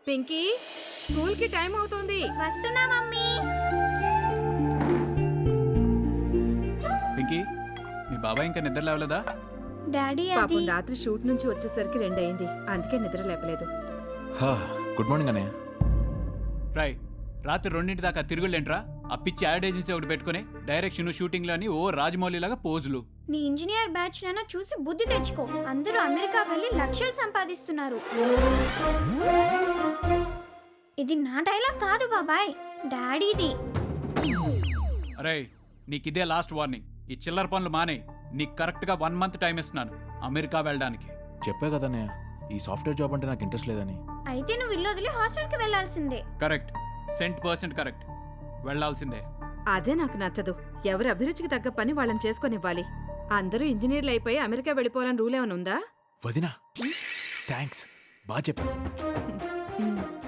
Pinky, school కి time అవుతోంది. వస్తున్నా మమ్మీ. పింకీ, మీ బాబాయ్ ఇంకా నిద్ర లేవలేదా? డాడీ అది పాపం రాత్రి షూట్ నుంచి వచ్చేసరికి 2 అయింది, అందుకే నిద్ర లేపలేదు. గుడ్ మార్నింగ్ అన్నయ్య. రాయ్, రాత్రి 2 దాకా తిరుగులేంట్రా? ఆ పిచ్చి యాడ్ ఏజెన్సీ ఒకటి పెట్టుకుని డైరెక్షన్ షూటింగ్ అని ఓ రాజమౌళిలాగా పోజులు. నీ ఇంజనీర్ బ్యాచ్ నాన్న చూసి బుద్ధి తెచ్చుకో. అందరూ అమెరికా వెళ్ళి లక్షలు సంపాదిస్తున్నారు. ఇది నా డైలాగ్ కాదు బాబాయ్, డాడీది. అరే, నీకిదే లాస్ట్ వార్నింగ్. ఈ చిల్లర పనులు మానే. నీకు కరెక్ట్గా 1 మంత్ టైం ఇస్తున్నాను అమెరికా వెళ్ళడానికి. చెప్పే కదా అన్నయ్య, ఈ సాఫ్ట్వేర్ జాబ్ అంటే నాకు ఇంట్రెస్ట్ లేదని. అయితే నువ్వు ఇల్లు వదిలి హాస్టల్కి వెళ్ళాల్సిందే. Correct, 100% correct. వెళ్ళాల్సిందే. అదే నాకు నచ్చదు. ఎవరి అభిరుచికి తగ్గ పని వాళ్ళని చేసుకొనివ్వాలి. అందరూ ఇంజనీర్లు అయిపోయి అమెరికా వెళ్ళిపోవాలని రూల్ ఏమైనా ఉందా? వదినా, థ్యాంక్స్, బాగా చెప్పాను.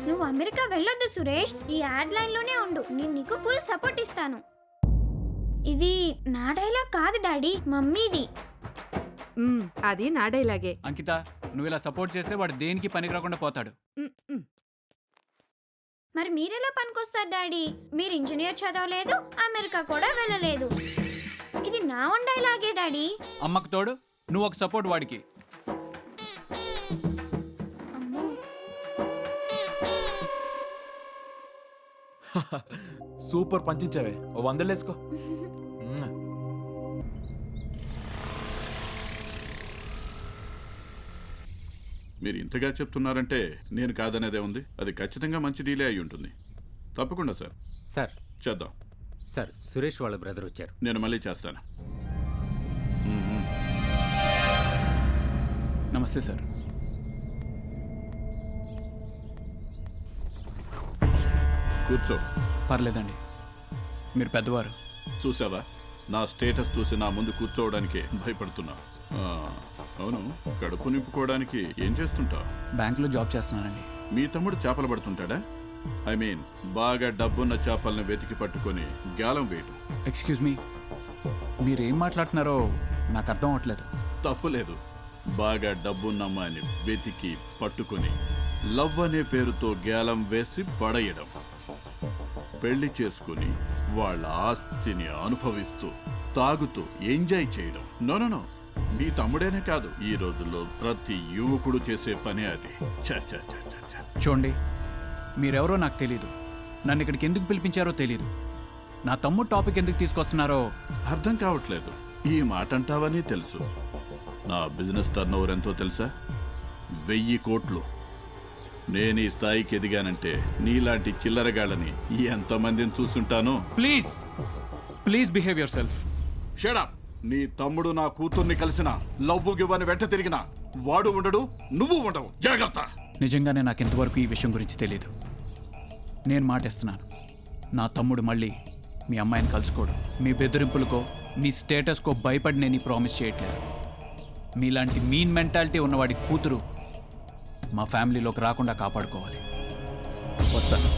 నువ్వు అమెరికా వెళ్ళొద్దు సురేష్, ఈ యాడ్ లైన్ లోనే ఉండు. నేను నీకు ఫుల్ సపోర్ట్ ఇస్తాను. ఇది నా డైలాగ్ కాదు డాడీ, మమ్మీది. అది నా డైలాగే. అంకిత, నువ్వు ఇలా సపోర్ట్ చేస్తే వాడు దేనికి పనికి రాకుండా పోతాడు. మరి మీరెలా పనికొస్తారు డాడీ? మీరు ఇంజనీర్ చదవలేదు, అమెరికా కూడా వెళ్ళలేదు. ఇది నా ఓన్ డైలాగే డాడీ. అమ్మకు తోడు నువ్వు ఒక సపోర్ట్ వాడికి. అమ్మో, సూపర్ పంచించావే, ఓ 100 వేసుకో. మీరు ఇంతగా చెప్తున్నారంటే నేను కాదనేదే ఉంది. అది ఖచ్చితంగా మంచి డీలే అయి ఉంటుంది. తప్పకుండా సార్. సార్ చేద్దాం. సార్, సురేష్ వాళ్ళ బ్రదర్ వచ్చారు. నేను మళ్ళీ చేస్తాను. నమస్తే సార్. కూర్చో. పర్లేదండి, మీరు పెద్దవారు. చూసావా, నా స్టేటస్ చూసి నా ముందు కూర్చోవడానికి భయపడుతున్నావు. అవును, కడుపు నింపుకోవడానికి ఏం చేస్తుంటావు? బ్యాంకులో జాబ్ చేస్తున్నానండి. మీ తమ్ముడు చేపలు పడుతుంటాడా? ఐ మీన్, బాగా డబ్బున్న చేపలను వెతికి పట్టుకొని గ్యాలం వేయటం. ఎక్స్క్యూజ్ మీ, మీరేం మాట్లాడుతున్నారో నాకు అర్థం అవ్వట్లేదు. తప్పులేదు. బాగా డబ్బున్నమ్మాని వెతికి పట్టుకొని లవ్ అనే పేరుతో గ్యాలం వేసి పడేయడం, పెళ్లి చేసుకుని వాళ్ళ ఆస్తిని అనుభవిస్తూ తాగుతూ ఎంజాయ్ చేయడం. నో, మీ తమ్ముడేనే కాదు, ఈ రోజుల్లో ప్రతి యువకుడు చేసే పని అది. చూడండి, మీరెవరో నాకు తెలీదు, నన్ను ఇక్కడికి ఎందుకు పిలిపించారో తెలీదు, నా తమ్ముడు టాపిక్ ఎందుకు తీసుకొస్తున్నారో అర్థం కావట్లేదు. ఈ మాట అంటావని తెలుసు. నా బిజినెస్ టర్న్ ఓవర్ ఎంతో తెలుసా? 1000 కోట్లు. నేను ఈ స్థాయికి ఎదిగానంటే నీలాంటి చిల్లరగాళ్ళని ఎంతమందిని చూసుంటానో. Please behave yourself. Shut up. నీ తమ్ముడు నా కూతుర్ని కలిసిన లవ్వు గివ్వని వెంట తిరిగిన వాడు ఉండడు, నువ్వు ఉండవు. జాగ్రత్త. నిజంగానే నాకు ఇంతవరకు ఈ విషయం గురించి తెలీదు. నేను మాటిస్తున్నాను, నా తమ్ముడు మళ్ళీ మీ అమ్మాయిని కలుసుకోడు. మీ బెదిరింపులకో మీ స్టేటస్కో భయపడి నేను ఈ ప్రామిస్ చేయట్లేదు. మీలాంటి మీన్ మెంటాలిటీ ఉన్నవాడి కూతురు మా ఫ్యామిలీలోకి రాకుండా కాపాడుకోవాలి. వస్తాను.